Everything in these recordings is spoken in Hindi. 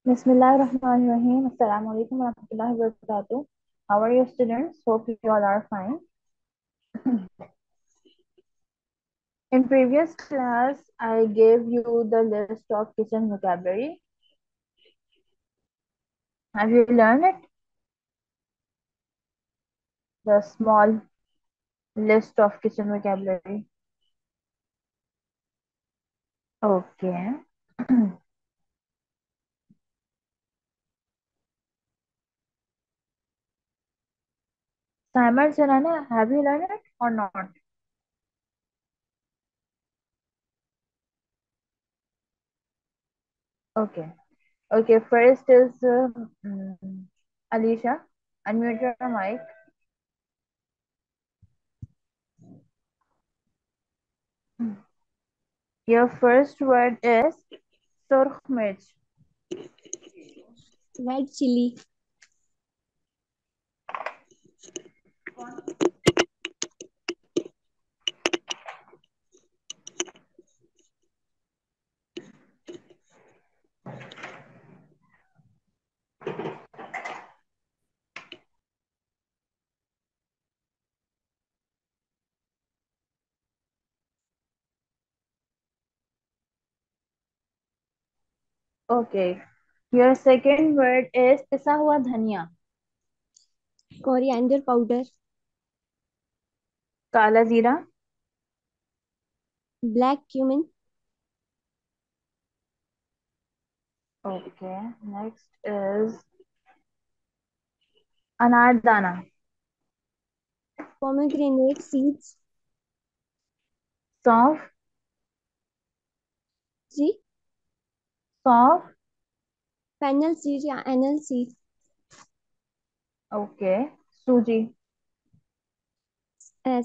Bismillahirrahmanirrahim. Assalamu alaikum warahmatullahi wabarakatuh. How are you students? Hope you all are fine. In previous class, I gave you the list of kitchen vocabulary. Have you learned it? The small list of kitchen vocabulary. Okay. Simon Sanana, have you learned it or not? Okay. Okay, first is Alicia. Unmute your mic. Your first word is surkh mirch. Red chili. Okay. Your second word is पिसा हुआ धनिया. Coriander powder. काला जीरा. Black cumin. Okay. Next is anardana. Pomegranate seeds. सौंफ. जी. सौंफ. Fennel seeds या anal seeds. Okay. सूजी.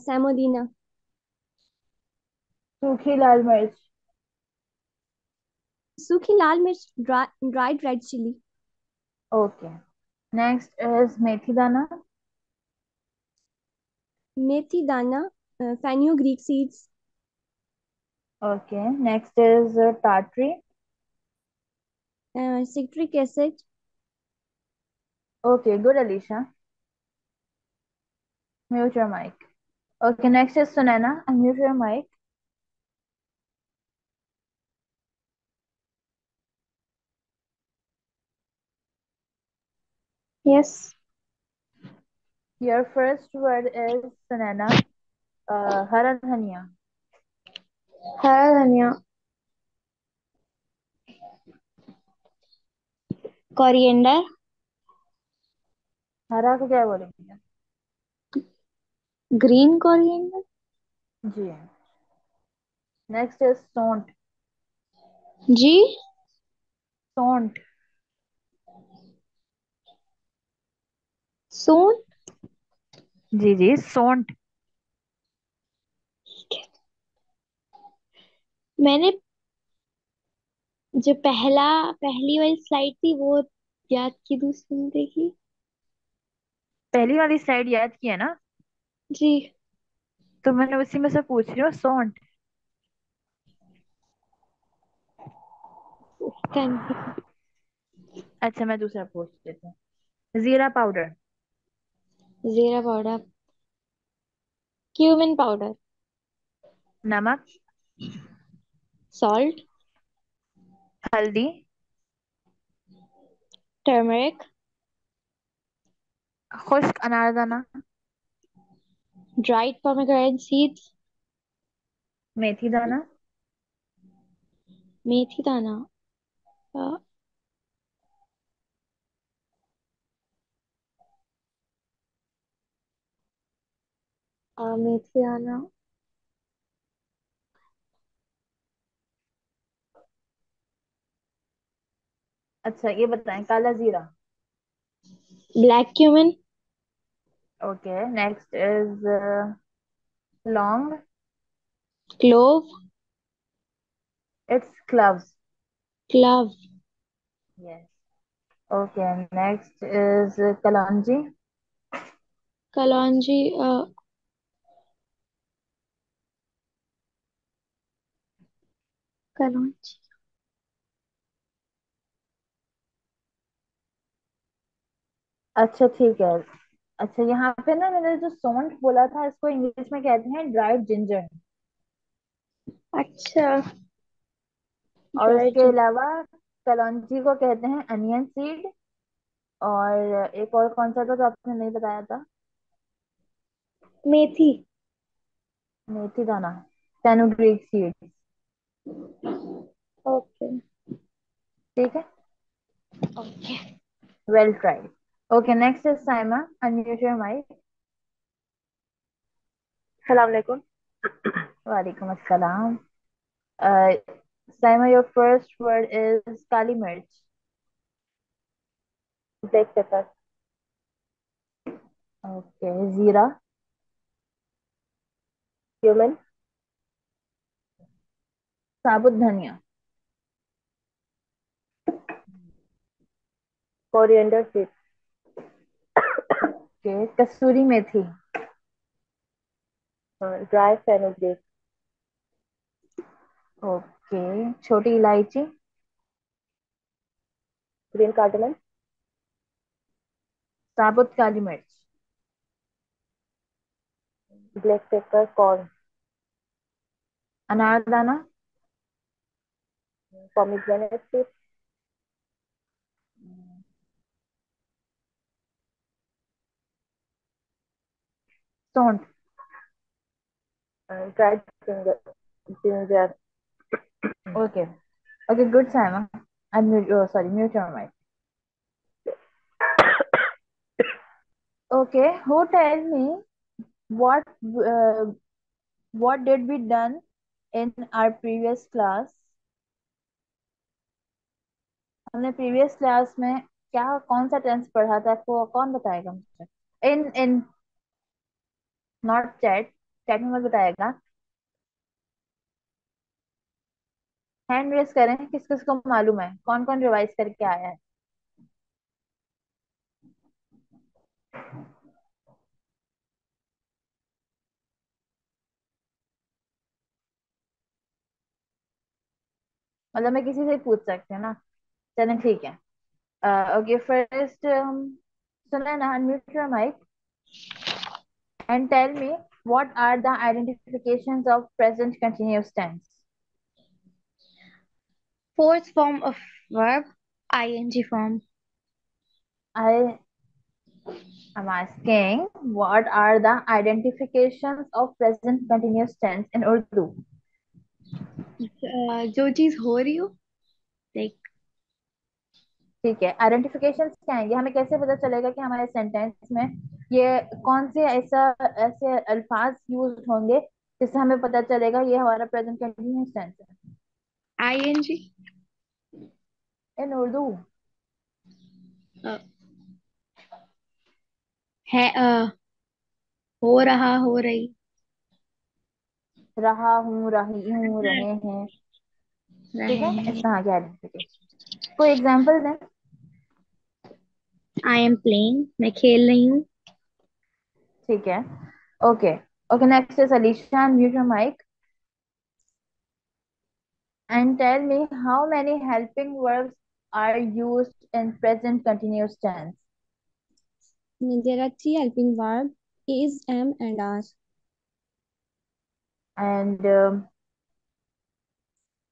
Semolina. सूखी लाल मिर्च. सूखी लाल मिर्च. Dried red chili. Okay. Next is मेथी दाना. मेथी दाना. Fenugreek seeds. Okay. Next is tartary. Citric acid. Okay. Good, Alicia. Mute your mic. Okay. Next is Sunana. Unmute your mic. Yes. Your first word is Sunana. हरा धनिया. हरा धनिया. Coriander. हरा को क्या बोलेंगे? Green coriander. Ji. Next is सौंठ. जी. सौंठ. सोन. जी जी सौंठ. मैंने जो पहली वाली स्लाइड थी वो याद की, दूसरी देखी. पहली वाली स्लाइड याद की है ना? जी. तो मैंने उसी में से पूछ रही हूँ सौंठ. Thank you. अच्छा मैं दूसरा पूछ लेती हूँ. जीरा पाउडर. जीरा पाउडर. Cumin powder. नमक. सॉल्ट. हल्दी. टर्मरिक. खुश्क अनारदाना. Dried pomegranate seeds. मेथी दाना. मेथी दाना. अ, मेथी दाना. अच्छा ये बताएं काला जीरा. Black cumin. Okay next is लौंग. Clove. It's cloves. Clove. Yes. Okay next is कलौंजी. कलौंजी. कलौंजी. अच्छा ठीक है। अच्छा यहाँ पे ना मैंने जो सौंठ बोला था इसको इंग्लिश में कहते हैं ड्राइड जिंजर। अच्छा। और ड्राई उसके जिन। अलावा कलौंजी को कहते हैं अनियन सीड। और एक और कौन सा था जो आपने नहीं बताया था? मेथी। मेथी दाना, फेनुग्रीक सीड। ओके। ठीक है। Okay. Well tried. Okay next is Saima, unmute your mic. सलाम अलैकुम। वालेकुम अस्सलाम। Saima your first word is काली मिर्च। Black pepper. ओके जीरा। क्यूमन। साबुत धनिया। Coriander seed. ओके कसूरी मेथी। Dry fenugreek. ओके छोटी इलायची। Green cardamom. साबुत काली मिर्च। Black peppercorn. अनारदाना। Pomegranate seed. सौंठ। Dried ginger. Okay okay good Saima. Unmute, sorry, mute your mic. Okay who tell me what what did we done in our previous class? हमने प्रीवियस क्लास में क्या कौन सा टेंस पढ़ा था, आपको कौन बताएगा मुझे? इन नॉट चैट, चैट में मत बताएगा। हैंड रेस करें, किस किस को मालूम है, कौन कौन रिवाइज करके आया है? मतलब मैं किसी से पूछ सकती हूँ ना? चलें ठीक है। ओके फर्स्ट सुना ना, unmute your mic and tell me what are the identifications of present continuous tense? Fourth form of verb, ING form. I am asking what are the identifications of present continuous tense in Urdu? जो चीज हो रही हो, लाइक। ठीक है, आइडेंटिफिकेशंस क्या है, ये हमें कैसे पता चलेगा कि हमारे सेंटेंस में ये कौन से ऐसा ऐसे अल्फाज यूज होंगे जिससे हमें पता चलेगा ये हमारा प्रेजेंट कंटिन्यूस टेंस है आईएनजी इन उर्दू। है, हो रहा, हो रही। रहा हूँ, रही हूँ, रहे हैं। ठीक रहे है, इस हैं। तरह के आइडेंटिफिकेशन। कोई एग्जांपल दें? आई एम प्लेइंग, मैं खेल रही हूँ। ठीक है। Okay okay next is Alisha, mute your mic and tell me how many helping verbs are used in present continuous tense? There are three helping verbs: is, am, and are. And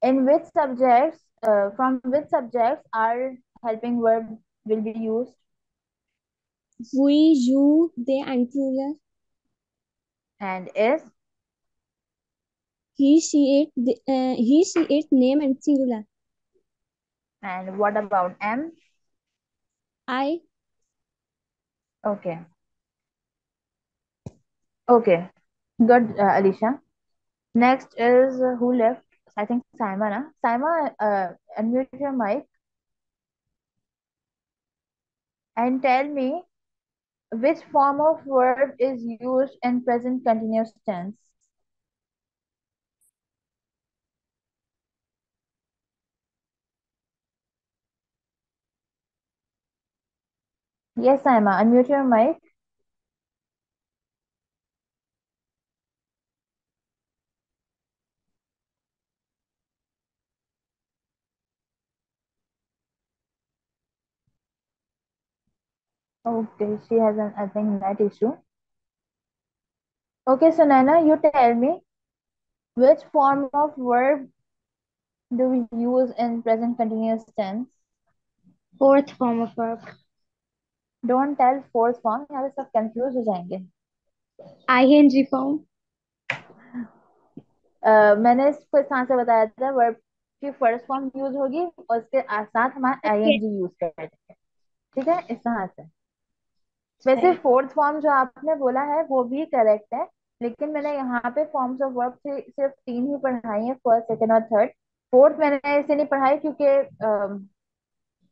in which subjects, from which subjects are helping verb will be used? We, you, they, and plural. And is? He, she, it, name, and singular. And what about am? I. Okay. Okay. Good, Alicia. Next is who left? I think Simon. Huh? Simon, unmute your mic and tell me which form of verb is used in present continuous tense? Yes, Saima, unmute your mic. Okay, she has an I think that issue. Okay, so Nana, you tell me which form of verb do we use in present continuous tense? Fourth form of verb. Don't tell fourth form, यहाँ पे सब कंफ्यूज हो जाएंगे. ing form. मैंने इसको इस तरह से बताया था, वर्ब की फर्स्ट फॉर्म यूज होगी और उसके साथ हमारा Okay. आईएनजी यूज करेंगे. ठीक है, इस तरह से. वैसे सही. फोर्थ फॉर्म जो आपने बोला है वो भी करेक्ट है, लेकिन मैंने यहाँ पे फॉर्म्स ऑफ वर्ब से सिर्फ तीन ही पढ़ाई है, फर्स्ट सेकंड और थर्ड. फोर्थ मैंने ऐसे नहीं पढ़ाई क्योंकि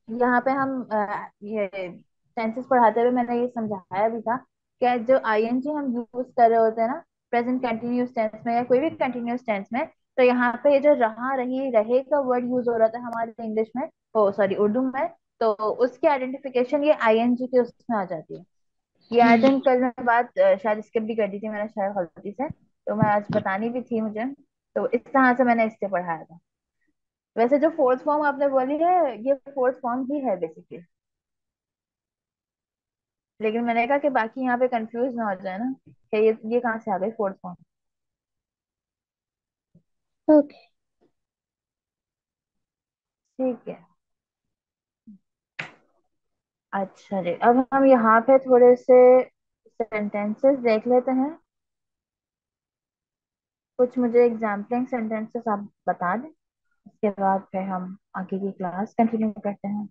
यहाँ पे हम ये टेंसेस पढ़ाते हुए मैंने ये समझाया भी था कि जो आईएनजी हम यूज कर रहे होते हैं ना प्रेजेंट कंटिन्यूअस टेंस में या कोई भी कंटिन्यूअस टेंस में, तो यहाँ पे ये जो रहा रही रहे का वर्ड यूज हो रहा था हमारे इंग्लिश में, ओ सॉरी उर्दू में, तो उसकी आइडेंटिफिकेशन ये आईएनजी के उसमें आ जाती है. ये आई हम्म. थिंक कल मैं बात शायद स्किप भी कर दी थी मैंने शायद गलती से, तो मैं आज बतानी भी थी मुझे, तो इस तरह से मैंने इससे पढ़ाया था. वैसे जो फोर्थ फॉर्म आपने बोली है ये फोर्थ फॉर्म ही है बेसिकली, लेकिन मैंने कहा कि बाकी यहाँ पे कंफ्यूज ना हो जाए ना कि ये कहाँ से आ गई फोर्थ फॉर्म. Okay. ठीक है. अच्छा जी, अब हम यहाँ पे थोड़े से सेंटेंसेस देख लेते हैं. कुछ मुझे एग्जाम्पलिंग सेंटेंसेस आप बता दें, उसके बाद फिर हम आगे की क्लास कंटिन्यू करते हैं.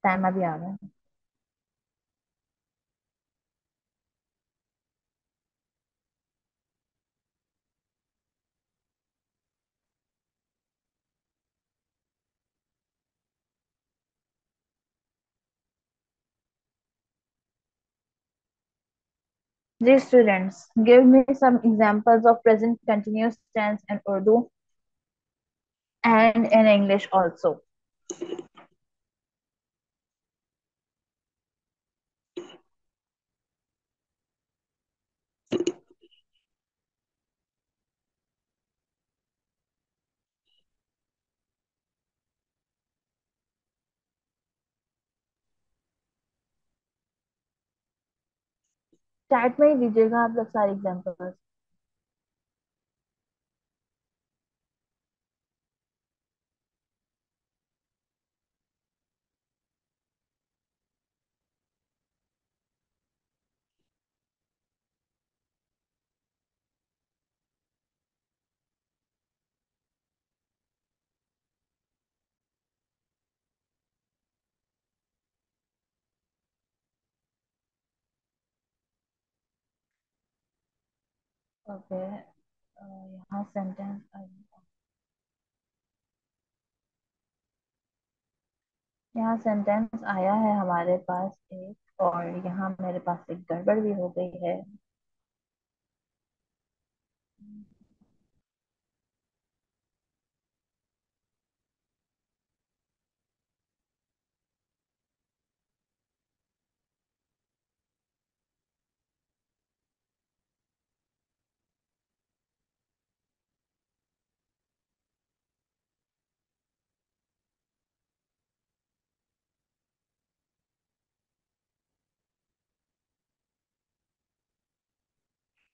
टाइम अभी आ गया. जी students, give me some examples of present continuous tense in Urdu and in English also. Chat में ही दीजिएगा आप लोग सारे एग्जांपल्स. ओके, यहाँ सेंटेंस, यहाँ सेंटेंस आया है हमारे पास एक, और यहाँ मेरे पास एक गड़बड़ भी हो गई है.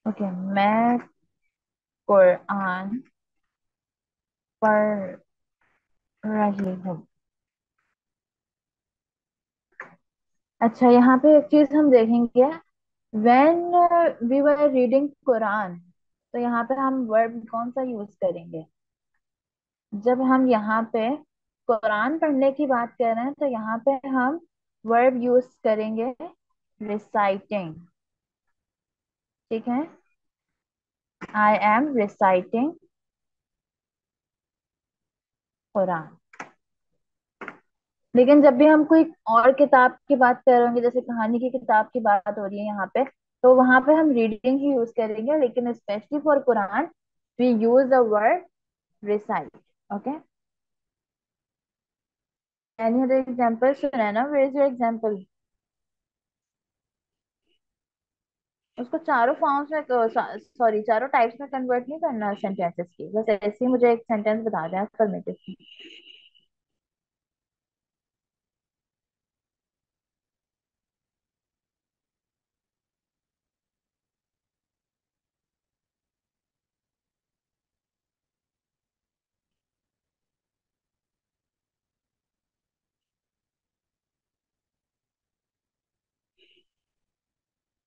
ओके, मैं कुरान पढ़ रही हूँ. अच्छा, यहाँ पे एक चीज हम देखेंगे, when we were reading Quran, तो यहाँ पे हम वर्ब कौन सा यूज करेंगे? जब हम यहाँ पे कुरान पढ़ने की बात कर रहे हैं तो यहाँ पे हम वर्ब यूज करेंगे रिसाइटिंग. ठीक है, आई एम रिसाइटिंग कुरान. लेकिन जब भी हम कोई और किताब की बात कर रहे होंगे, जैसे कहानी की किताब की बात हो रही है यहाँ पे, तो वहां पे हम रीडिंग ही यूज करेंगे, लेकिन specially for Quran we use the word recite. Okay, any other example Sunaina, where is your example? उसको चारों फॉर्म्स में, सॉरी चारों टाइप्स में कन्वर्ट नहीं करना सेंटेंसेस की, बस ऐसे ही मुझे एक सेंटेंस बता दें affirmative.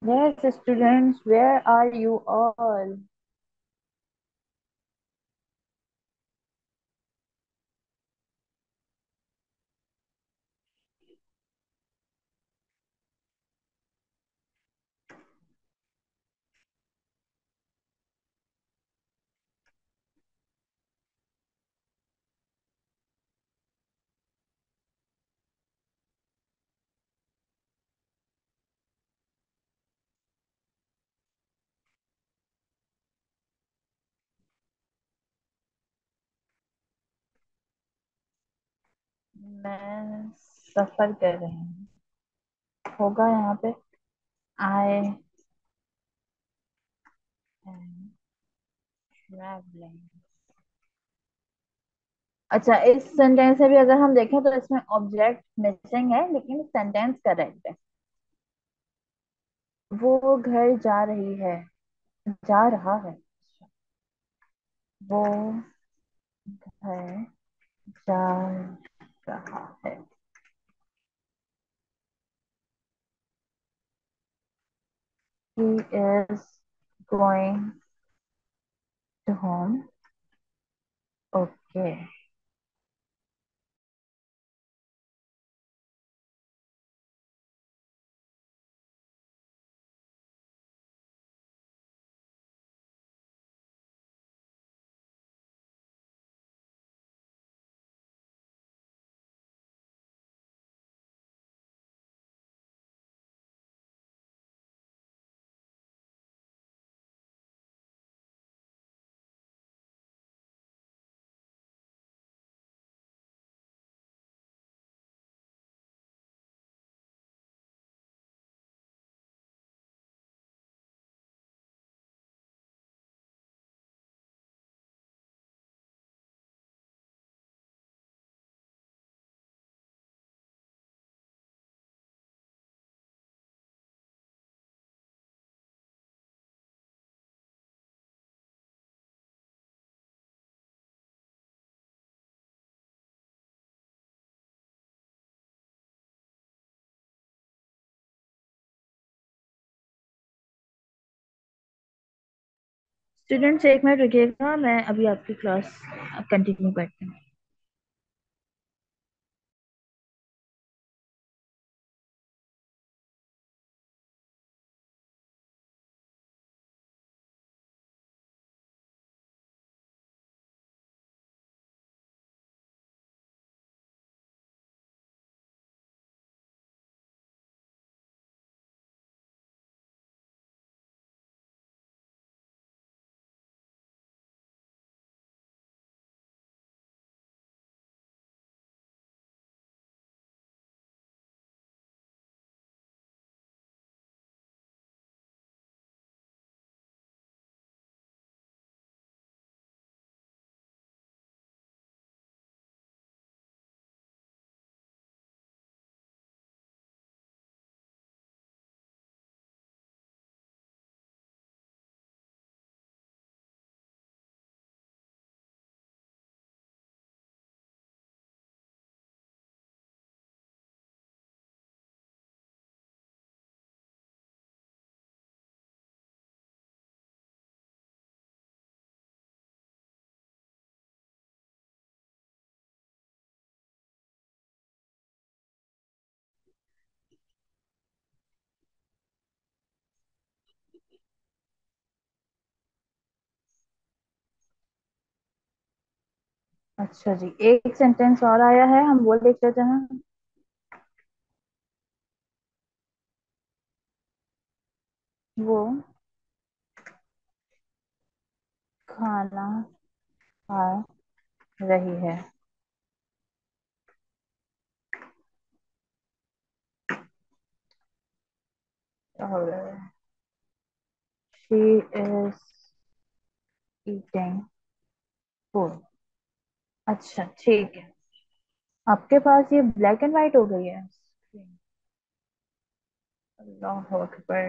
Yes, students, where are you all? मैं सफर कर रही हूँ, होगा यहाँ पे। I am travelling. अच्छा, इस सेंटेंस से भी अगर हम देखें तो इसमें ऑब्जेक्ट मिसिंग है, लेकिन सेंटेंस करेक्ट है। वो घर जा रही है, जा रहा है। वो घर जा रहा है। He is going to home. Okay. Students, एक मिनट रुकिएगा, मैं अभी आपकी क्लास कंटिन्यू करती हूँ। अच्छा जी, एक सेंटेंस और आया है, हम वो लिख लेते हैं। वो खाना खा रही है। और शी इज ईटिंग फूड। अच्छा ठीक है। आपके पास ये ब्लैक एंड व्हाइट हो गई है। अल्लाह अकबर।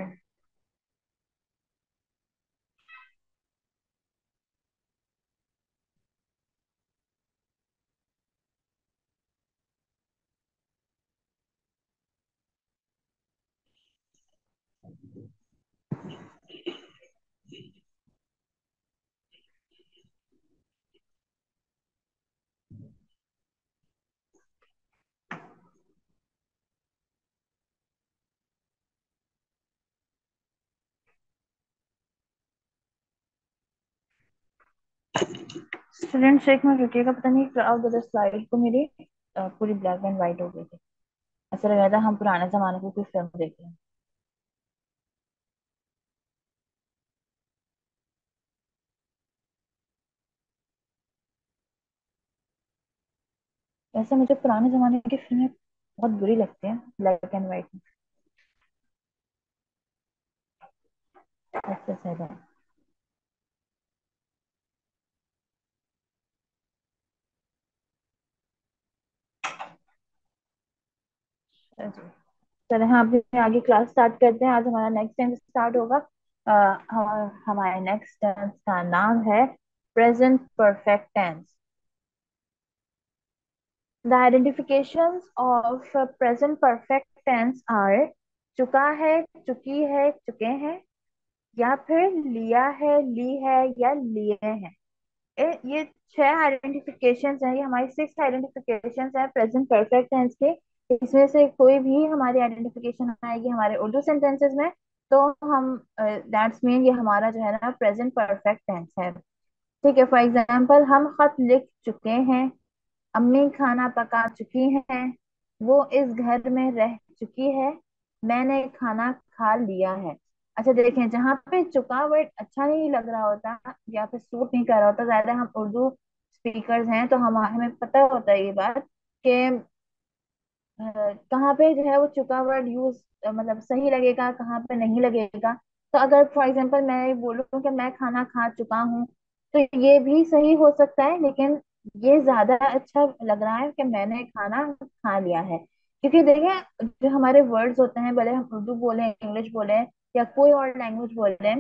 स्टूडेंट एक मिनट रुकिएगा, पता नहीं क्या हो गया स्लाइड को मेरी पूरी ब्लैक एंड व्हाइट हो गई थी। ऐसा लग रहा था हम पुराने जमाने की कोई फिल्म देख रहे हैं। वैसे मुझे पुराने जमाने की फिल्में बहुत बुरी लगती हैं ब्लैक एंड व्हाइट में। ऐसे सही है। चले हाँ, अभी आगे क्लास स्टार्ट करते हैं। आज हमारा नेक्स्ट टेंस स्टार्ट होगा। हमारे नेक्स्ट टेंस का नाम है present perfect tense. The identifications of present perfect tense are चुका है, चुकी है, चुके हैं, या फिर लिया है, ली है, या लिए हैं। ये छह आइडेंटिफिकेशंस हैं, ये हमारी सिक्स आइडेंटिफिकेशंस हैं प्रेजेंट परफेक्ट टेंस के। इसमें से कोई भी हमारी आइडेंटिफिकेशन आएगी हमारे उर्दू सेंटेंसेस में, तो हम दैट्स मीन ये हमारा जो है ना प्रेजेंट परफेक्ट टेंस है। ठीक है, फॉर एग्जाम्पल हम खत लिख चुके हैं, अम्मी खाना पका चुकी हैं, वो इस घर में रह चुकी है, मैंने खाना खा लिया है। अच्छा देखें, जहाँ पे चुका वर्ड अच्छा नहीं लग रहा होता या फिर सूट नहीं कर रहा होता, ज्यादा हम उर्दू स्पीकर्स हैं तो हम हमें पता होता है ये बात कि कहाँ पे जो है वो चुका वर्ड यूज मतलब सही लगेगा, कहाँ पे नहीं लगेगा। तो अगर फॉर एग्जांपल मैं ये बोलूँ कि मैं खाना खा चुका हूँ, तो ये भी सही हो सकता है, लेकिन ये ज्यादा अच्छा लग रहा है कि मैंने खाना खा लिया है। क्योंकि देखिए, जो हमारे वर्ड्स होते हैं, भले हम उर्दू बोले, इंग्लिश बोले, या कोई और लैंग्वेज बोले,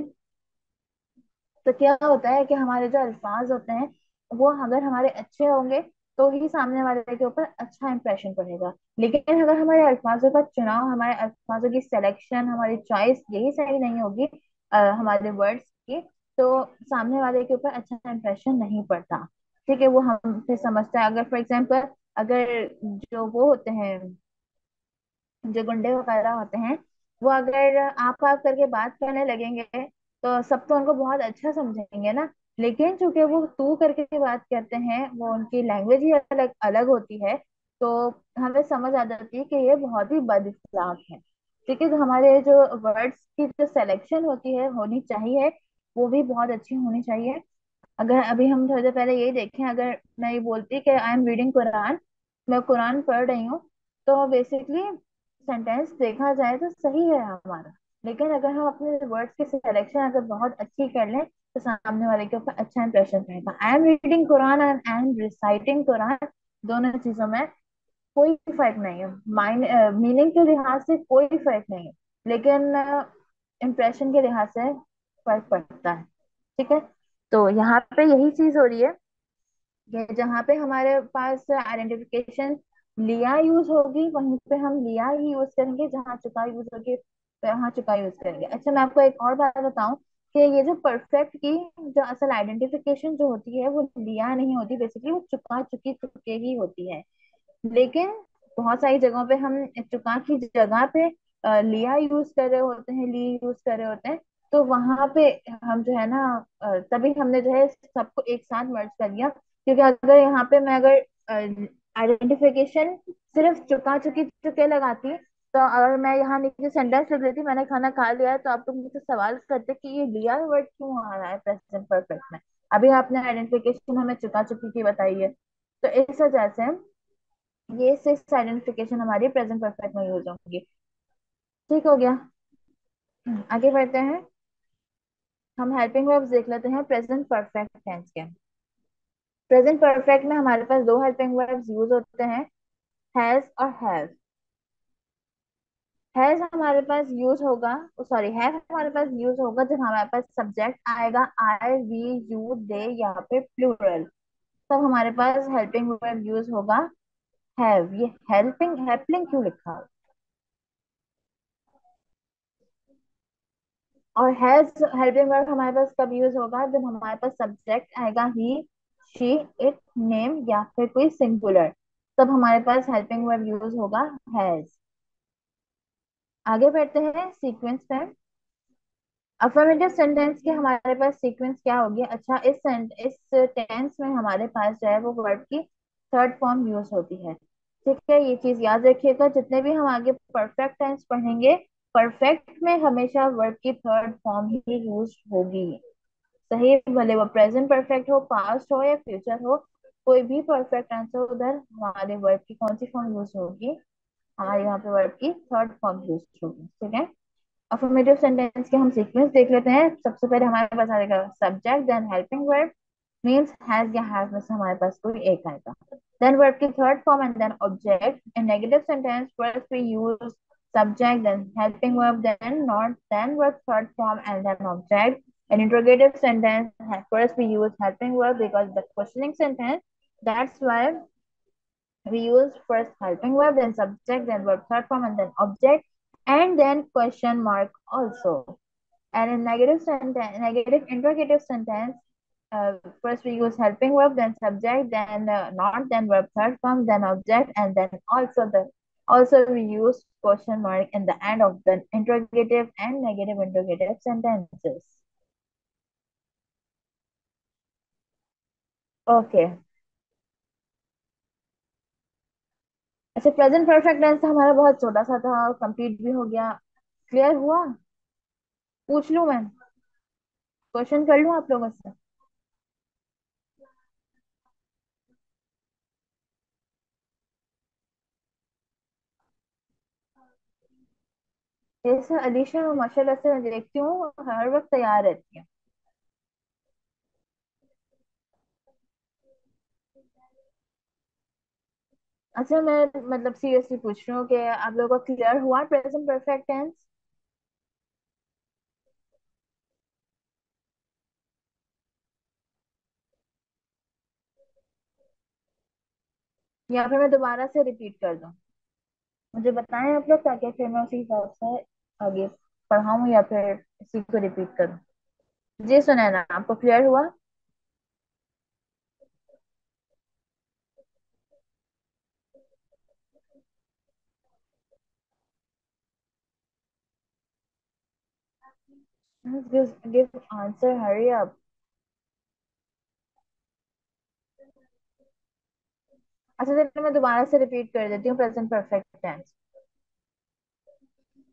तो क्या होता है कि हमारे जो अल्फाज होते हैं वो अगर हमारे अच्छे होंगे तो ही सामने वाले के ऊपर अच्छा इंप्रेशन पड़ेगा। लेकिन अगर हमारे अल्फाजों का चुनाव, हमारे अल्फाजों की सिलेक्शन, हमारी चॉइस यही सही नहीं होगी हमारे वर्ड्स की, तो सामने वाले के ऊपर अच्छा इंप्रेशन नहीं पड़ता। ठीक है, वो हम फिर समझते हैं। अगर फॉर एग्जाम्पल, अगर जो वो होते हैं, जो गुंडे वगैरह होते हैं, वो अगर आप करके बात करने लगेंगे तो सब तो उनको बहुत अच्छा समझेंगे ना। लेकिन चूंकि वो तू करके बात करते हैं, वो उनकी लैंग्वेज ही अलग अलग होती है, तो हमें समझ आ जाती है कि ये बहुत ही बद इखलाक है। ठीक है, तो हमारे जो वर्ड्स की जो सिलेक्शन होती है, होनी चाहिए, वो भी बहुत अच्छी होनी चाहिए। अगर अभी हम थोड़ी देर पहले यही देखें, अगर मैं ये बोलती कि आई एम रीडिंग कुरान, मैं कुरान पढ़ रही हूँ, तो बेसिकली सेंटेंस देखा जाए तो सही है हमारा। लेकिन अगर हम अपने वर्ड्स की सिलेक्शन अगर बहुत अच्छी कर लें, तो सामने वाले के ऊपर अच्छा इंप्रेशन रहेगा। I am reading Quran and I am reciting Quran, दोनों चीजों में कोई फर्क नहीं है। माइन मीनिंग के लिहाज से कोई फर्क नहीं है, लेकिन इम्प्रेशन के लिहाज से फर्क पड़ता है। ठीक है, तो यहाँ पे यही चीज हो रही है कि जहाँ पे हमारे पास आइडेंटिफिकेशन लिया यूज होगी, वहीं पे हम लिया ही यूज करेंगे। जहाँ चुका यूज होगी वहाँ चुका यूज करेंगे। अच्छा, मैं आपको एक और बात बताऊं कि ये जो परफेक्ट की जो असल आइडेंटिफिकेशन जो होती है, वो लिया नहीं होती, बेसिकली वो चुका, चुकी, चुके ही होती है। लेकिन बहुत सारी जगहों पे हम चुका की जगह पे लिया यूज कर रहे होते हैं, ली यूज कर रहे होते हैं। तो वहां पे हम जो है ना तभी हमने जो है सबको एक साथ मर्ज कर दिया। क्योंकि अगर यहाँ पे मैं अगर आइडेंटिफिकेशन सिर्फ चुका, चुकी, चुके लगाती, तो अगर मैं यहाँ नीचे सेंटेंस लिख देती मैंने खाना खा लिया है, तो आप लोग मुझसे सवाल करते कि ये लिया वर्ड क्यों आ रहा है प्रेजेंट परफेक्ट में। अभी आपने आइडेंटिफिकेशन हमें चुका, चुकी की बताई है, तो इस वजह से ये सिक्स आइडेंटिफिकेशन हमारी प्रेजेंट परफेक्ट में यूज होंगी। ठीक हो गया। आगे बढ़ते हैं। हम हेल्पिंग वर्ब्स देख लेते हैं प्रेजेंट परफेक्ट टेंस के। प्रेजेंट परफेक्ट में हमारे पास दो हेल्पिंग वर्ब्स यूज होते हैं, हैज और हैव। हैज हमारे पास यूज होगा, सॉरी, हैव हमारे पास यूज होगा जब हमारे पास सब्जेक्ट आएगा आई, वी, यू, दे, या फिर प्लूरल, तब हमारे पास हेल्पिंग वर्ब यूज होगा हैव। ये हेल्पिंग, हेल्पिंग क्यों लिखा है? और हैज हेल्पिंग वर्ब हमारे पास कब यूज होगा? जब हमारे पास सब्जेक्ट आएगा ही, शी, इट, नेम, या फिर कोई सिंगुलर, तब हमारे पास हेल्पिंग वर्ब यूज होगा हैज। आगे बढ़ते हैं सीक्वेंस पे। अफर्मेटिव सेंटेंस के हमारे पास सीक्वेंस क्या होगी? अच्छा, इस टेंस में हमारे पास जो है वो वर्ब की थर्ड फॉर्म यूज होती है। ठीक है, ये चीज याद रखिएगा। जितने भी हम आगे परफेक्ट टेंस पढ़ेंगे, परफेक्ट में हमेशा वर्ब की थर्ड फॉर्म ही यूज होगी। सही, भले वो प्रेजेंट परफेक्ट हो, पास्ट हो या फ्यूचर हो, कोई भी परफेक्ट आंसर, उधर हमारे वर्ब की कौन सी फॉर्म यूज होगी? हमारे यहाँ पे वर्ब की थर्ड फॉर्म यूज होगी। ठीक है, अफर्मेटिव सेंटेंस के हम सीक्वेंस देख लेते हैं। सबसे पहले हमारे पास आएगा subject, then helping verb, means has या हैव में से हमारे पास कोई एक आएगा। देन वर्ब की third form and then object. In negative sentence first we use subject, then helping verb, then not, then verb third form, and then object. In interrogative sentence, first we use helping verb because the questioning sentence. That's why we use first helping verb, then subject, then verb third form, and then object, and then question mark also. And in negative sentence, negative interrogative sentence, first we use helping verb, then subject, then not, then verb third form, then object, and then also we use question mark in the end of the interrogative and negative interrogative sentences. Okay. अच्छा, प्रेजेंट परफेक्ट टेंस हमारा बहुत छोटा सा था, कंप्लीट भी हो गया। क्लियर हुआ? पूछ लूं मैं? क्वेश्चन कर लूं आप लोगों से? जैसे अलीशा माशाल्लाह से मैं देखती हूँ हर वक्त तैयार रहती है। अच्छा, मैं मतलब सीरियसली पूछ रही हूँ कि आप लोगों को क्लियर हुआ प्रेजेंट परफेक्ट टेंस? या फिर मैं दोबारा से रिपीट कर दूँ? मुझे बताएं आप लोग, ताकि फिर मैं उसी हिसाब से आगे पढ़ाऊँ या फिर इसी को रिपीट करूँ। जी सुनैना, आपको क्लियर हुआ? Give answer, hurry up. अच्छा, चलिए मैं दोबारा से रिपीट कर देती हूँ present perfect tense.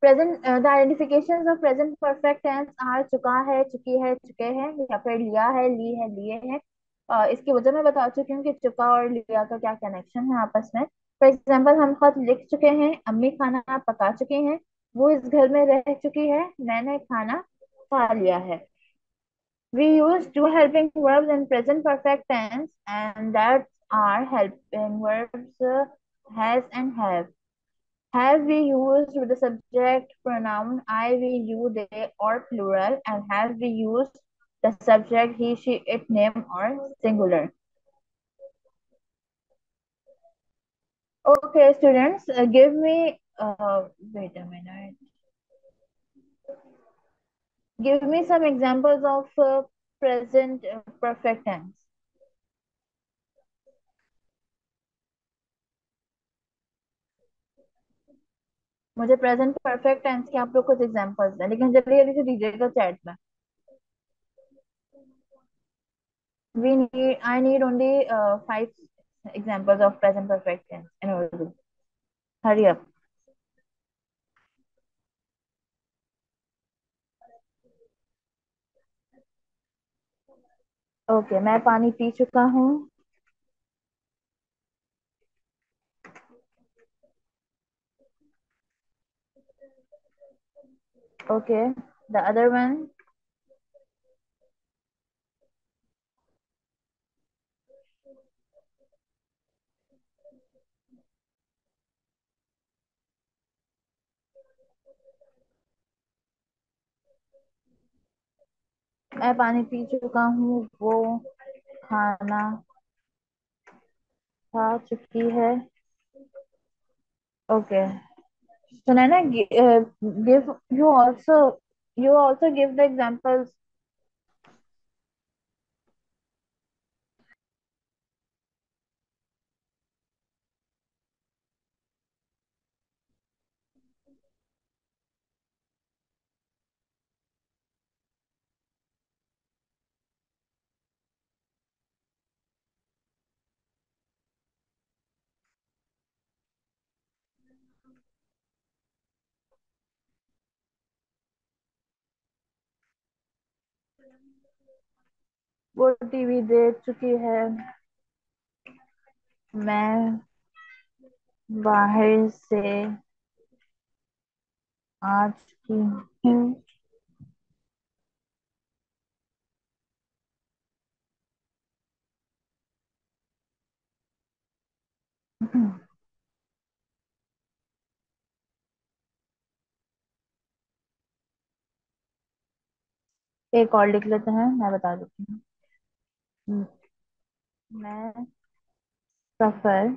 Present the identifications of present perfect tense are चुका है, चुकी है, चुके हैं, या फिर लिया है, ली है, लिए हैं। इसकी वजह मैं बता चुकी हूँ कि चुका और लिया का क्या कनेक्शन है आपस में। फॉर एग्जाम्पल, हम खत लिख चुके हैं, अम्मी खाना पका चुकी हैं, वो इस घर में रह चुकी है, मैंने खाना खा लिया है। We use two helping verbs in present perfect tense, and that are helping verbs has and have. Have we used with the subject pronoun I, we, you, they, or plural, and have we used the subject he, she, it, name, or singular. Okay, students, give me, wait a minute. Give me some examples of present perfect tense. मुझे प्रेजेंट परफेक्ट टेंस के आप लोग कुछ एग्जांपल्स हैं, लेकिन जल्दी जल्दी से दीजिएगा चैट में। I need only 5 examples of present perfect tense in Urdu. Hurry up. Okay, मैं पानी पी चुका हूँ। Okay, the other one. मैं पानी पी चुका हूँ, वो खाना खा चुकी है। ओके, सुना है ना? Give, you also give the examples. वो टीवी देख चुकी है। मैं बाहर से आ चुकी हूँ। एक और लिख लेते हैं, मैं बता देती हूँ। मैं सफर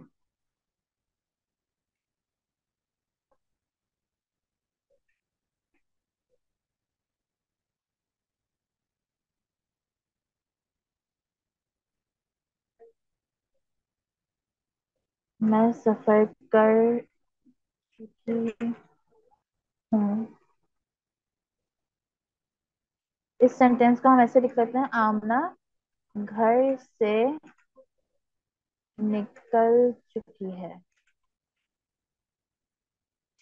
मैं सफर कर चुकी हूँ। इस सेंटेंस को हम ऐसे लिख सकते हैं, आमना घर से निकल चुकी है।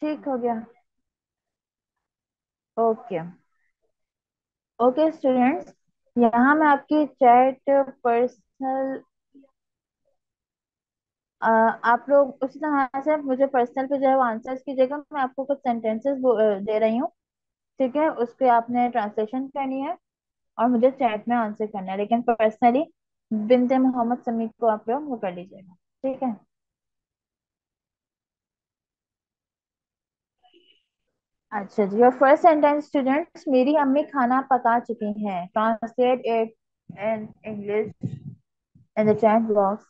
ठीक हो गया। ओके। ओके स्टूडेंट्स, यहाँ मैं आपकी चैट पर्सनल, आप लोग उसी तरह से मुझे पर्सनल पे जो है वो आंसर्स कीजिएगा। मैं आपको कुछ सेंटेंसेस दे रही हूँ, ठीक है? उसके आपने ट्रांसलेशन करनी है और मुझे चैट में आंसर करना है, लेकिन पर्सनली बिनते मोहम्मद समीर को आप लोग वो कर लीजिएगा, ठीक है? अच्छा जी, योर फर्स्ट सेंटेंस स्टूडेंट्स, मेरी अम्मी खाना पका चुकी हैं। Translate it in English in the chat box.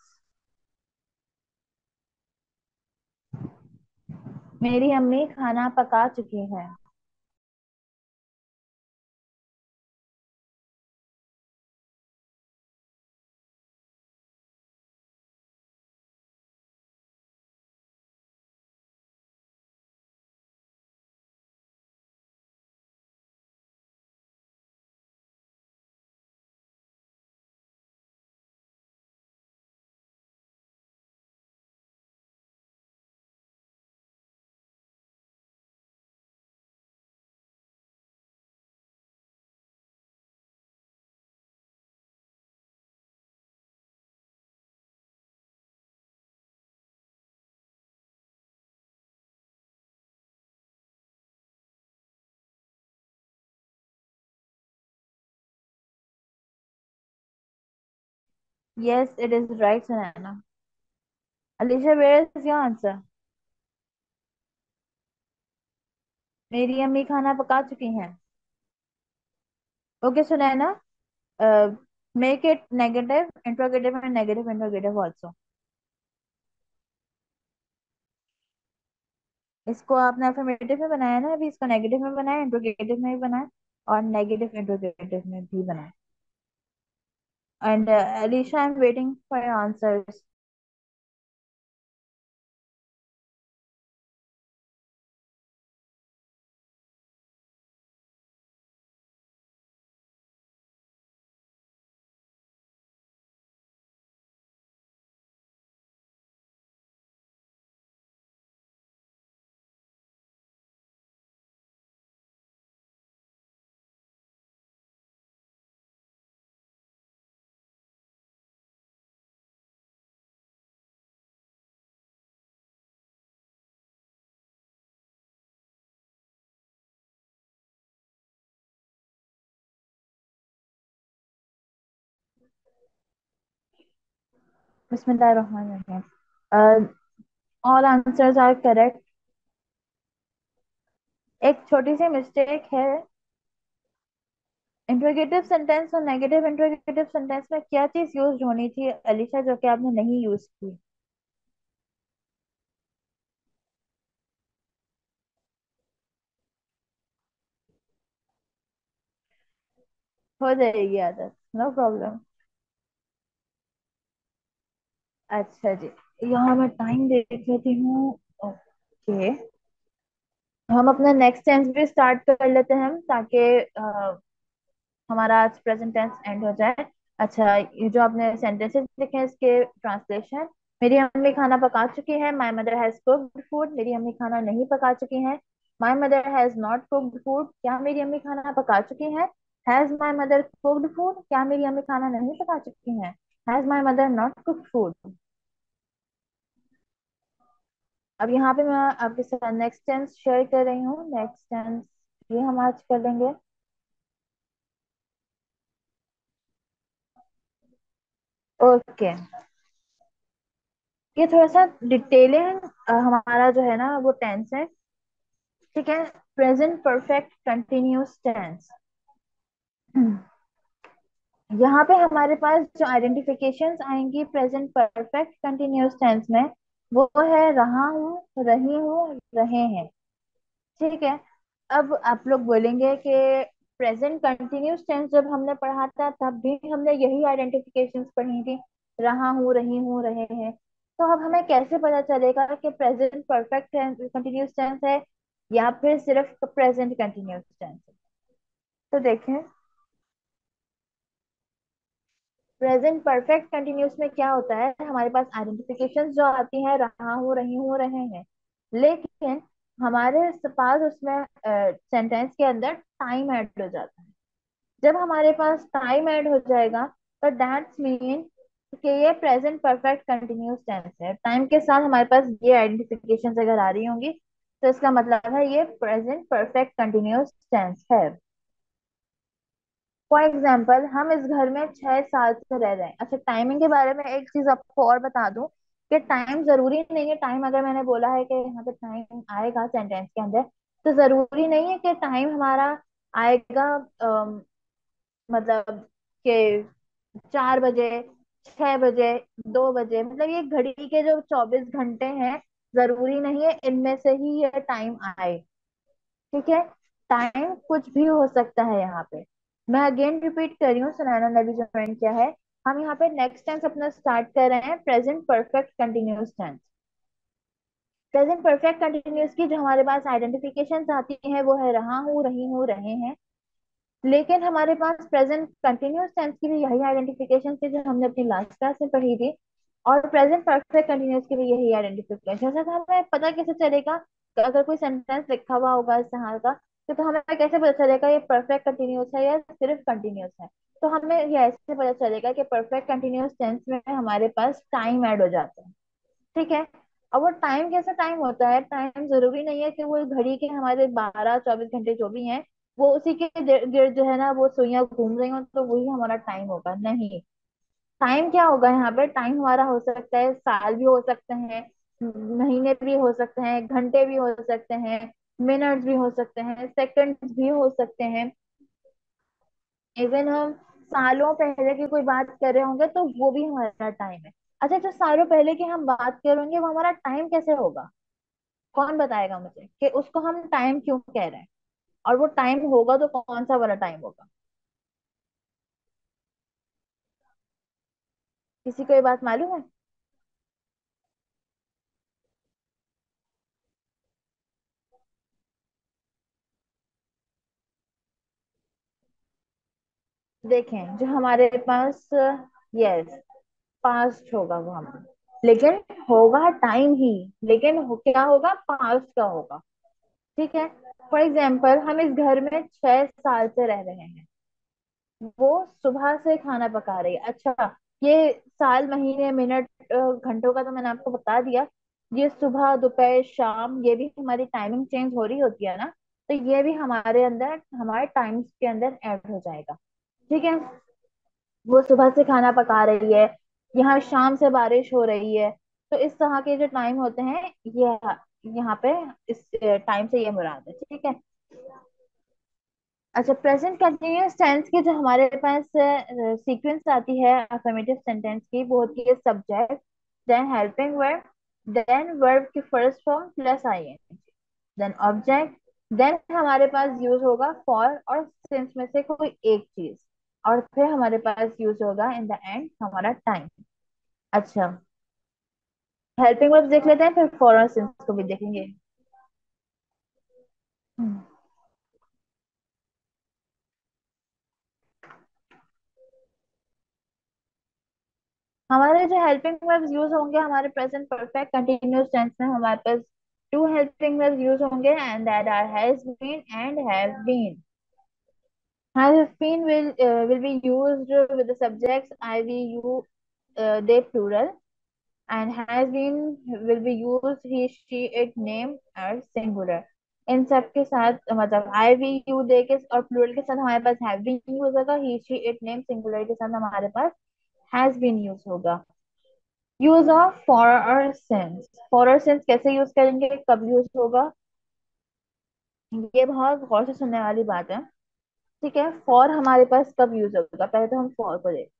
मेरी अम्मी खाना पका चुकी है। Yes, it is right, Sunana. Alicia, where is your answer? मेरी अम्मी खाना पका चुकी हैं। Okay Sunaina, make it negative interrogative and negative interrogative also. इसको आपने अफर्मेटिव में बनाया ना, अभी इसको नेगेटिव में बनाया, इंट्रोगेटिव में भी बनाया और नेगेटिव इंट्रोगेटिव में भी बनाया। And Alisha, I am waiting for your answers. बिस्मिल्लाहिर्रहमानिर्रहीम। All answers are correct. एक छोटी सी मिस्टेक है। इंट्रोगेटिव सेंटेंस और नेगेटिव इंट्रोगेटिव सेंटेंस में क्या चीज यूज होनी थी अलीशा, जो कि आपने नहीं यूज की? हो जाएगी आदत, नो प्रॉब्लम। अच्छा जी, यहाँ मैं टाइम देख लेती हूँ। ओके, हम अपना नेक्स्ट टेंस भी स्टार्ट कर लेते हैं ताकि हमारा आज प्रेजेंट टेंस एंड हो जाए। अच्छा, ये जो आपने सेंटेंसेस लिखे हैं इसके ट्रांसलेशन। मेरी अम्मी खाना पका चुकी है। My mother has cooked food. मेरी अम्मी खाना नहीं पका चुकी हैं। My mother has not cooked food. क्या मेरी अम्मी खाना पका चुकी हैं? Has my mother cooked food, क्या मेरी अम्मी खाना नहीं पका चुकी हैं? Has my mother not cooked food. अब यहाँ पे मैं आपके साथ नेक्स्ट टेंस शेयर कर रही हूँ। नेक्स्ट टेंस ये हम आज कर लेंगे। ओके, ये थोड़ा सा डिटेलिंग हमारा जो है ना वो टेंस है। ठीक है, प्रेजेंट परफेक्ट कंटिन्यूस टेंस। यहाँ पे हमारे पास जो आइडेंटिफिकेशंस आएंगी प्रेजेंट परफेक्ट कंटिन्यूस टेंस में, वो है रहा हूँ, रही हूँ, रहे हैं। ठीक है, अब आप लोग बोलेंगे कि प्रेजेंट कंटिन्यूस टेंस जब हमने पढ़ा था तब भी हमने यही आइडेंटिफिकेशंस पढ़ी थी, रहा हूँ, रही हूँ, रहे हैं। तो अब हमें कैसे पता चलेगा कि प्रेजेंट परफेक्ट कंटिन्यूस टेंस है या फिर सिर्फ प्रेजेंट कंटिन्यूस टेंस है? तो देखें, प्रेजेंट परफेक्ट कंटिन्यूस में क्या होता है, हमारे पास आइडेंटिफिकेशन जो आती है रहा हूँ, रही हूँ, रहे हैं, लेकिन हमारे पास उसमें सेंटेंस के अंदर टाइम ऐड हो जाता है। जब हमारे पास टाइम ऐड हो जाएगा तो दैट्स मीन कि ये प्रेजेंट परफेक्ट कंटिन्यूस टेंस है। टाइम के साथ हमारे पास ये आइडेंटिफिकेशन अगर आ रही होंगी तो इसका मतलब है ये प्रेजेंट परफेक्ट कंटिन्यूस टेंस है। फॉर एग्जाम्पल, हम इस घर में 6 साल से रह रहे हैं। अच्छा, टाइमिंग के बारे में एक चीज आपको और बता दूं कि टाइम जरूरी नहीं है। टाइम अगर मैंने बोला है कि यहाँ पे टाइम आएगा सेंटेंस के अंदर, तो जरूरी नहीं है कि टाइम हमारा आएगा मतलब कि 4 बजे, 6 बजे, 2 बजे। मतलब ये घड़ी के जो 24 घंटे हैं, जरूरी नहीं है इनमें से ही ये टाइम आए। ठीक है, टाइम कुछ भी हो सकता है यहाँ पे। मैं अगेन रिपीट कर रही हूँ, सुनैना ने भी ज्वाइन किया है। हम यहाँ पे नेक्स्ट टेंस अपना स्टार्ट कर रहे हैं, present perfect continuous tense. Present perfect continuous की जो हमारे पास आइडेंटिफिकेशन आती है वो है रहा हूँ, रही हूँ, रहे हैं। लेकिन हमारे पास प्रेजेंट कंटिन्यूस टेंस की भी यही आइडेंटिफिकेशन थी जो हमने अपनी लास्ट क्लास में पढ़ी थी, और प्रेजेंट परफेक्ट कंटिन्यूस की भी यही आइडेंटिफिकेशन है। तो हमें पता कैसे चलेगा कि अगर कोई सेंटेंस लिखा हुआ होगा इस तरह का, तो हमें कैसे पता चलेगा ये परफेक्ट कंटिन्यूस है या सिर्फ कंटिन्यूस है? तो हमें ये ऐसे पता चलेगा कि परफेक्ट कंटिन्यूस टेंस में हमारे पास टाइम ऐड हो जाता है। ठीक है, अब वो टाइम कैसा टाइम होता है, टाइम जरूरी नहीं है कि वो घड़ी के हमारे 12-24 घंटे जो भी हैं वो उसी के गिर्द गिर्द जो है ना वो सुइयां घूम रही हो तो वही हमारा टाइम होगा, नहीं। टाइम क्या होगा यहाँ पे, टाइम हमारा हो सकता है साल भी हो सकते हैं, महीने भी हो सकते हैं, घंटे भी हो सकते हैं, मिनट्स भी हो सकते हैं, सेकंड्स भी हो सकते हैं। इवन हम सालों पहले की कोई बात कर रहे होंगे तो वो भी हमारा टाइम है। अच्छा, जो सालों पहले की हम बात करेंगे वो हमारा टाइम कैसे होगा? कौन बताएगा मुझे कि उसको हम टाइम क्यों कह रहे हैं? और वो टाइम होगा तो कौन सा वाला टाइम होगा? किसी को ये बात मालूम है? देखें, जो हमारे पास यस पास्ट होगा वो हमारा, लेकिन होगा टाइम ही, लेकिन क्या होगा, पास्ट का होगा। ठीक है, फॉर एग्जाम्पल हम इस घर में 6 साल से रह रहे हैं, वो सुबह से खाना पका रही है। अच्छा, ये साल, महीने, मिनट, घंटों का तो मैंने आपको बता दिया। ये सुबह, दोपहर, शाम, ये भी हमारी टाइमिंग चेंज हो रही होती है ना, तो ये भी हमारे अंदर, हमारे टाइम्स के अंदर ऐड हो जाएगा। ठीक है, वो सुबह से खाना पका रही है, यहाँ शाम से बारिश हो रही है। तो इस तरह के जो टाइम होते हैं ये यहाँ पे इस टाइम से ये मुराद है। ठीक है, अच्छा, प्रेजेंट कंटिन्यूअस टेंस की जो हमारे पास सीक्वेंस आती है अफर्मेटिव सेंटेंस की, वो होती है subject, then helping verb, then verb की first form plus ING, then object, then हमारे पास यूज होगा फॉर और सिंस में से कोई एक चीज, और फिर हमारे पास यूज होगा इन द एंड हमारा टाइम। अच्छा, हेल्पिंग वर्ब देख लेते हैं, फिर फॉर और सिंस को भी देखेंगे। हम्म, हमारे जो हेल्पिंग वर्ब्स यूज होंगे हमारे प्रेजेंट परफेक्ट कंटिन्यूअस टेंस में, हमारे पास टू हेल्पिंग वर्ब्स यूज होंगे, and that are has been and have been. Has been will be used with the subjects I, we, you, they plural, and has been will be used he, she, it, name और singular. इन सब के साथ मतलब I, we, you, they के और plural के साथ हमारे पास have been use होगा, he, she, it, name singular के साथ हमारे पास has been use होगा. यूज ऑफ फॉर और सिंस. फॉर और सिंस कैसे यूज करेंगे, कब यूज होगा, ये बहुत गौर से सुनने वाली बात है. ठीक है, फॉर हमारे पास कब यूज होगा, पहले तो हम फॉर को देखें.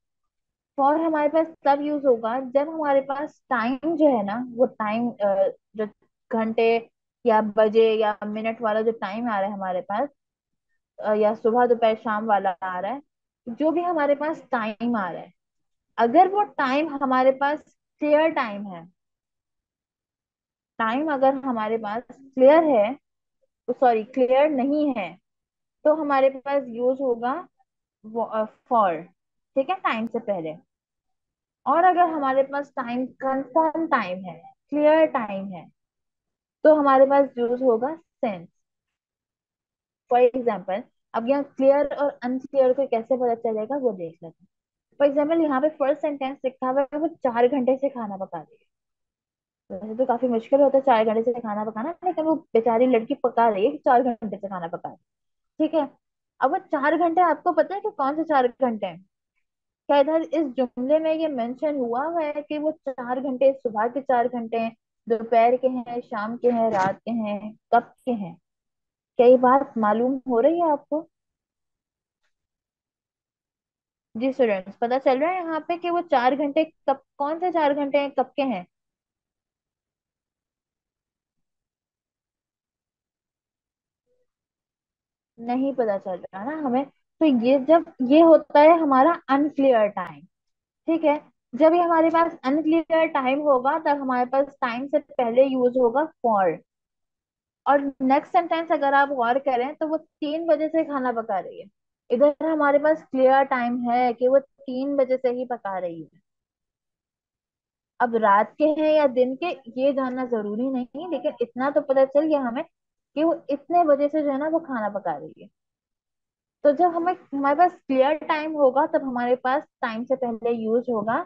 फॉर हमारे पास तब यूज होगा जब हमारे पास टाइम जो है ना, वो टाइम जो घंटे या बजे या मिनट वाला जो टाइम आ रहा है हमारे पास, या सुबह दोपहर शाम वाला आ रहा है, जो भी हमारे पास टाइम आ रहा है, अगर वो टाइम हमारे पास क्लियर टाइम है, टाइम अगर हमारे पास क्लियर है, सॉरी क्लियर नहीं है, तो हमारे पास यूज होगा फॉर. ठीक है, टाइम से पहले. और अगर हमारे पास टाइम कंफर्म टाइम है, क्लियर टाइम है, तो हमारे पास यूज होगा सेंस. फॉर एग्जाम्पल, अब यहाँ क्लियर और अनक्लियर को कैसे पता चलेगा वो देख लेते हैं. फॉर एग्जाम्पल, यहाँ पे फर्स्ट सेंटेंस लिखा हुआ है वो 4 घंटे से खाना पका रही है. वैसे तो काफी मुश्किल होता है 4 घंटे से खाना पकाना, लेकिन वो बेचारी लड़की पका रही है कि 4 घंटे से खाना पका रही है. ठीक है, अब वो 4 घंटे आपको पता है कि कौन से 4 घंटे हैं. क्या इधर इस जुमले में ये मेंशन हुआ हुआ है कि वो 4 घंटे सुबह के 4 घंटे हैं, दोपहर के हैं, शाम के हैं, रात के हैं, कब के हैं? क्या ये बात मालूम हो रही है आपको? जी स्टूडेंट्स, पता चल रहा है यहाँ पे कि वो 4 घंटे कब, कौन से 4 घंटे हैं, कब के हैं? नहीं पता चल रहा ना हमें. तो ये जब ये होता है हमारा अनक्लियर टाइम. ठीक है, जब ये हमारे पास अनक्लियर टाइम होगा तब हमारे पास टाइम से पहले यूज होगा फॉर. और नेक्स्ट सेंटेंस अगर आप गौर करें तो वो 3 बजे से खाना पका रही है. इधर हमारे पास क्लियर टाइम है कि वो 3 बजे से ही पका रही है. अब रात के हैं या दिन के, ये जानना जरूरी नहीं, लेकिन इतना तो पता चल गया हमें कि वो इतने बजे से जो है ना वो खाना पका रही है. तो जब हमें हमारे पास क्लियर टाइम होगा तब हमारे पास टाइम से पहले यूज होगा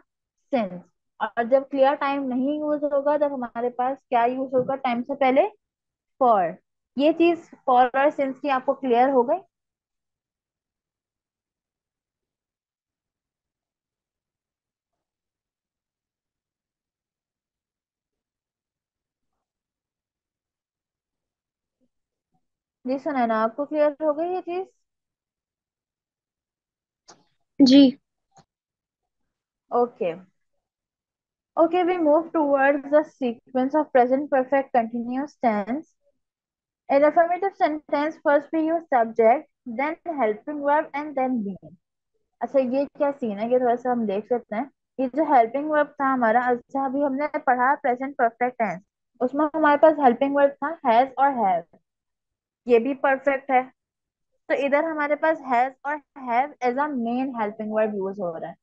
सिंस. और जब क्लियर टाइम नहीं यूज होगा तब हमारे पास क्या यूज होगा टाइम से पहले, फॉर. ये चीज फॉर और सिंस की आपको क्लियर हो गई? जी सुना ना, आपको क्लियर हो गई ये चीज? जी। Okay. Okay, we move towards the sequence of present perfect continuous tense. In affirmative sentence, first we use subject, then helping verb, and then being. अच्छा, ये क्या सीन है, ये थोड़ा सा हम देख सकते हैं. ये जो हेल्पिंग वर्ब था हमारा, अच्छा अभी हमने पढ़ा प्रेजेंट परफेक्ट टेंस, उसमें हमारे पास हेल्पिंग वर्ब था हैज और हैव. ये भी परफेक्ट है. तो इधर हमारे पास हैज और have as a main helping verb use हो रहा है.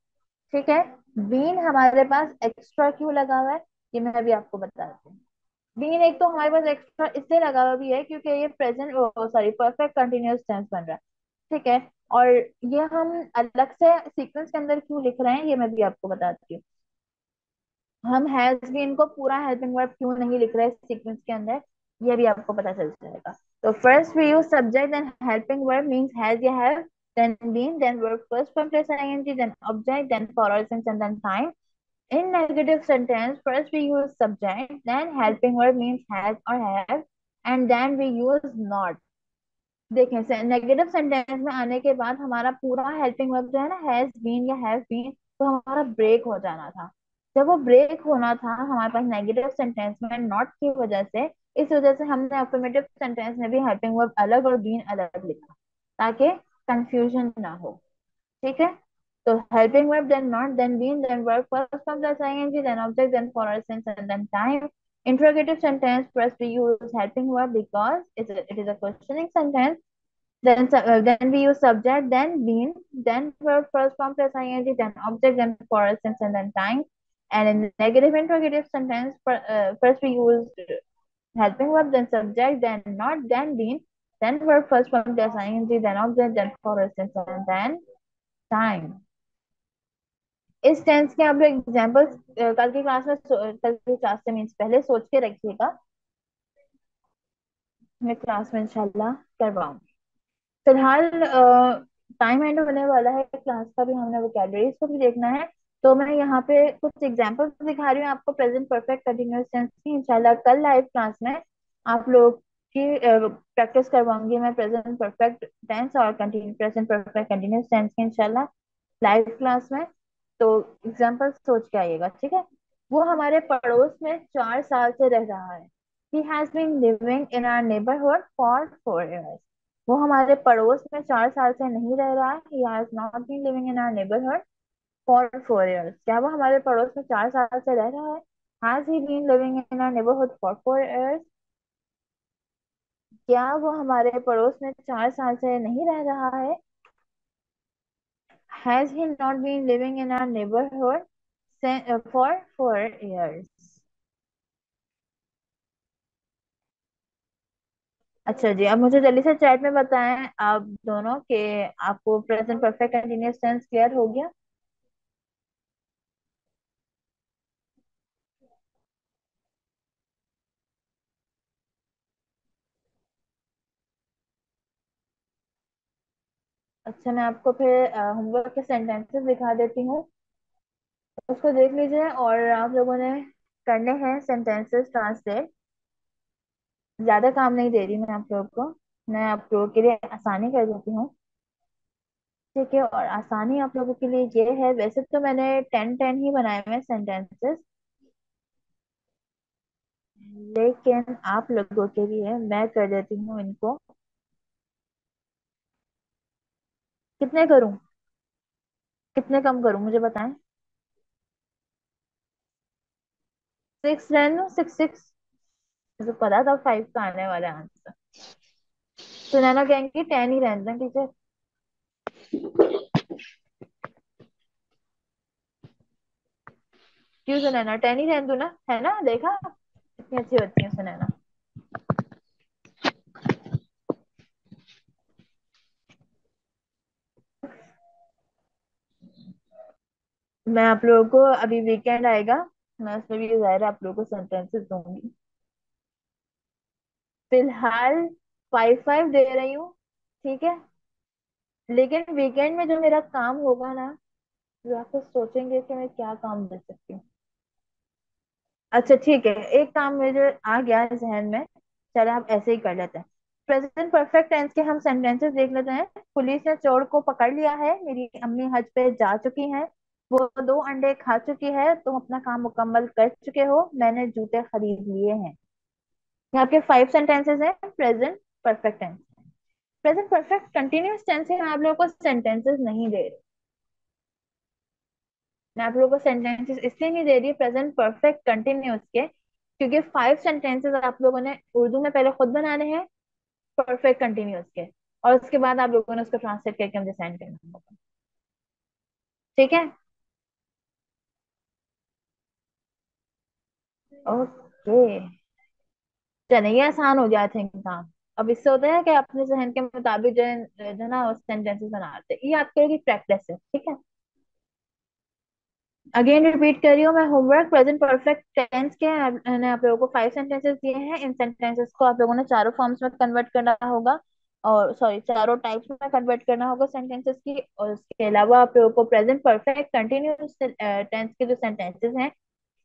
ठीक है, बीन हमारे पास एक्स्ट्रा क्यों लगा हुआ है, ये मैं अभी आपको बताती हूँ. बीन एक तो हमारे पास एक्स्ट्रा इसलिए लगा हुआ भी है क्योंकि ये present, sorry perfect continuous tense बन रहा है. ठीक है, और ये हम अलग से सीक्वेंस के अंदर क्यों लिख रहे हैं ये मैं भी आपको बताती हूँ. हम हैज बीन को पूरा हेल्पिंग वर्ब क्यों नहीं लिख रहे सीक्वेंस के अंदर, ये भी आपको पता चल जाएगा. तो first we use subject, then helping verb means has या have, then been, then verb first form plus ing, then object, then for all since, and then time. In negative sentence, first we use subject, then helping verb means has or have, and then we use not. देखें से नेगेटिव सेंटेंस में आने के बाद हमारा पूरा हेल्पिंग वर्ब जो है ना हैज बीन या हैव बीन, तो हमारा ब्रेक हो जाना था. जब वो ब्रेक होना था हमारे पास नेगेटिव सेंटेंस में नॉट की वजह से, इस वजह से हमने अफर्मेटिव सेंटेंस में भी हेल्पिंग वर्ब अलग और बीन अलग लिखा, ताकि कंफ्यूजन ना हो. ठीक है, तो helping verb, then not, then been, then verb first form plus ing, then object, then for all since, and then time. Interrogative sentence, first we use helping verb because it is a questioning sentence. Then we use subject, then been, then verb first form plus ing, then object, then for all since, and then time. And in negative interrogative sentence, first we use helping verb, then subject, then not, then been, then verb first form plus ing, then object, then forest, and then time. इस टेंस के आप लोग एग्जाम्पल्स कल की क्लास में कल की क्लास से मीन्स पहले सोच के रखिएगा, मैं क्लास में इंशाल्लाह करवाऊंगी। फिलहाल टाइम एंड होने वाला है क्लास का भी, हमने वोकैबुलरीज को भी देखना है। तो मैं यहाँ पे कुछ एग्जांपल्स दिखा रही हूँ आपको प्रेजेंट परफेक्ट कंटिन्यूअस टेंस की। इंशाल्लाह कल लाइव क्लास में आप लोग की प्रैक्टिस करवाऊंगी मैं प्रेजेंट परफेक्ट टेंस और प्रेजेंट परफेक्ट कंटिन्यूअस टेंस की इंशाल्लाह लाइव क्लास में। तो एग्जाम्पल सोच के आइएगा, ठीक है। वो हमारे पड़ोस में 4 साल से रह रहा है। He has been living in our neighborhood for 4 years. वो हमारे पड़ोस में 4 साल से नहीं रह रहा है। He has not been living in our neighborhood for 4 years. क्या वो हमारे पड़ोस में 4 साल से रह रहा है? Has he been living in our neighborhood for 4 years? क्या वो हमारे पड़ोस में 4 साल से नहीं रह रहा है? Has he not been living in our neighborhood for 4 years? अच्छा जी, अब मुझे जल्दी से चैट में बताएं आप दोनों के आपको present perfect continuous tense clear हो गया। अच्छा, मैं आपको फिर होमवर्क के सेंटेंसेस दिखा देती हूँ, उसको देख लीजिए और आप लोगों ने करने हैं सेंटेंसेस ट्रांसलेट। ज्यादा काम नहीं दे रही मैं आप लोगों को, मैं आप लोगों के लिए आसानी कर देती हूँ, ठीक है। और आसानी आप लोगों के लिए ये है, वैसे तो मैंने 10-10 ही बनाए हुए सेंटेंसेस, लेकिन आप लोगों के लिए मैं कर देती हूँ इनको। कितने करूँ, कितने कम करूँ मुझे बताएं। 6 रहने दो, 6 6। मुझे पता था 5 का आने वाला आंसर। सुनैना कहेंगी 10 ही रहने दें टीचर। क्यों सुनैना, 10 ही रहने दो ना, है ना, देखा कितनी अच्छी बच्ची है सुनैना। मैं आप लोगों को अभी वीकेंड आएगा, मैं उसमें भी जाहिर है आप लोगों को सेंटेंसेस दूंगी। फिलहाल 5 5 दे रही हूँ, ठीक है। लेकिन वीकेंड में जो मेरा काम होगा ना, जो आप लोग सोचेंगे कि मैं क्या काम दे सकती हूँ। अच्छा ठीक है, एक काम मुझे आ गया जहन में, चलो आप ऐसे ही कर लेते हैं। प्रेजेंट परफेक्ट टेंस के हम सेंटेंसेस देख लेते हैं। पुलिस ने चोर को पकड़ लिया है, मेरी अम्मी हज पे जा चुकी हैं, वो 2 अंडे खा चुकी है, तुम अपना काम मुकम्मल कर चुके हो, मैंने जूते खरीद लिए हैं। यहाँ पे 5 सेंटेंसेस हैं present perfect tense. Present perfect continuous tense है, मैं आप लोगों को सेंटेंसेस नहीं दे रही। मैं आप लोगों को सेंटेंसेस इसलिए नहीं दे रही प्रेजेंट परफेक्ट कंटिन्यूअस के, क्योंकि 5 सेंटेंसेस आप लोगों ने उर्दू में पहले खुद बनाने हैं परफेक्ट कंटिन्यूअस के, और उसके बाद आप लोगों ने उसको ट्रांसलेट करके मुझे सेंड करना होगा, ठीक है। ओके, चलिए ये आसान हो गया थिंक काम। अब इससे होता है कि अपने जहन के मुताबिक जो है ना सेंटेंसेस बनाते हैं, ये आपके लिए प्रैक्टिस है, ठीक है। अगेन रिपीट कर रही हूँ मैं, होमवर्क प्रेजेंट परफेक्ट टेंस के मैंने आप लोगों को 5 सेंटेंसेस दिए हैं। इन सेंटेंसेस को आप लोगों ने चारों फॉर्म्स में कन्वर्ट करना होगा, और सॉरी चारों टाइप्स में कन्वर्ट करना होगा सेंटेंसेस की। और उसके अलावा आप लोगों को प्रेजेंट परफेक्ट कंटिन्यूअस टेंस के जो सेंटेंसेस हैं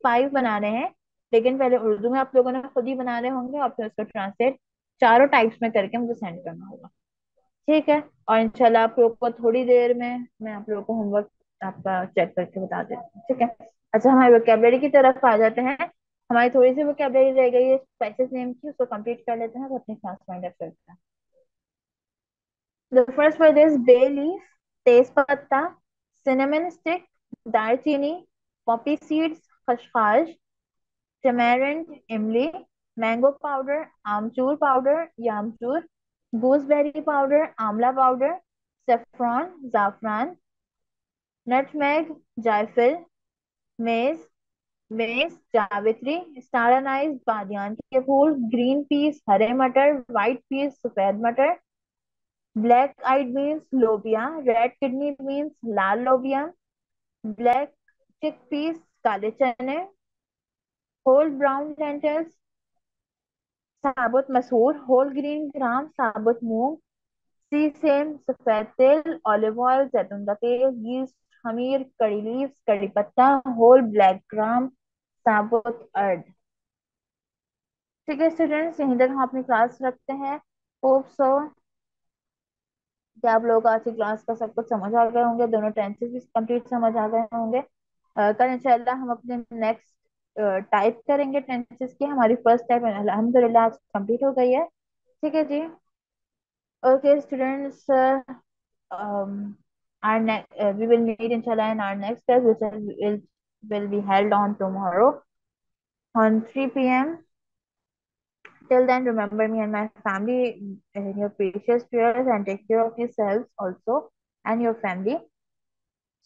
5 बनाने हैं, लेकिन पहले उर्दू में आप लोगों ने खुद ही बनाने होंगे और फिर उसको ट्रांसलेट चारों टाइप्स में करके मुझे सेंड करना होगा, ठीक है। और इंशाल्लाह आप लोगों को थोड़ी देर में मैं आप लोगों को होमवर्क आपका चेक करके बता देती हूँ, ठीक है। अच्छा, हमारी वोकेबलरी की तरफ आ जाते हैं। हमारी थोड़ी सी वोकेबलरी रह गई है स्पाइसेस नेम की, उसको कंप्लीट कर लेते हैं तो अपनी क्लास वाइंड अप करते हैं। The first word is bay leaf, तेज पत्ता, सिनेमन स्टिक, दालचीनी, पॉपी सीड्स खसखस, टमेरेंट इमली, मैंगो पाउडर आमचूर पाउडर यामचूर, गूसबेरी पाउडर आंवला पाउडर, सेफ्रॉन जाफरान, नटमेग जायफल, मेज मेष जावित्री, स्टार अनाइज बादियान के फूल, ग्रीन पीस हरे मटर, व्हाइट पीस सफेद मटर, ब्लैक आइड बीन्स लोबिया, रेड किडनी बीन्स लाल लोबिया, ब्लैक चिक पीस काले चने, होल ब्राउन लेंटिल्स साबुत मसूर, होल ग्रीन ग्राम साबुत मूंग, सी सेम सफेद तिल, ऑलिव ऑयल जैतून का तेल, यीस्ट खमीर, कड़ी लीव्स कड़ी पत्ता, होल ब्लैक ग्राम साबुत अर्द। ठीक है स्टूडेंट्स, यहीं तक हम अपनी क्लास रखते हैं। होप सो कि आप लोग आज की क्लास का सब कुछ समझ आ गए होंगे, दोनों टेंसेस भी कंप्लीट समझ आ गए होंगे। कल इंशाल्लाह हम अपने नेक्स्ट टाइप करेंगे टेंसेस की। हमारी फर्स्ट टाइप अल्हम्दुलिल्लाह आज कंप्लीट हो गई है। ठीक है जी। Okay students, we will meet inshallah in our next class, which will be held on tomorrow on 3 p.m. Till then, remember me and my family in your precious prayers and take care of yourselves also and your family.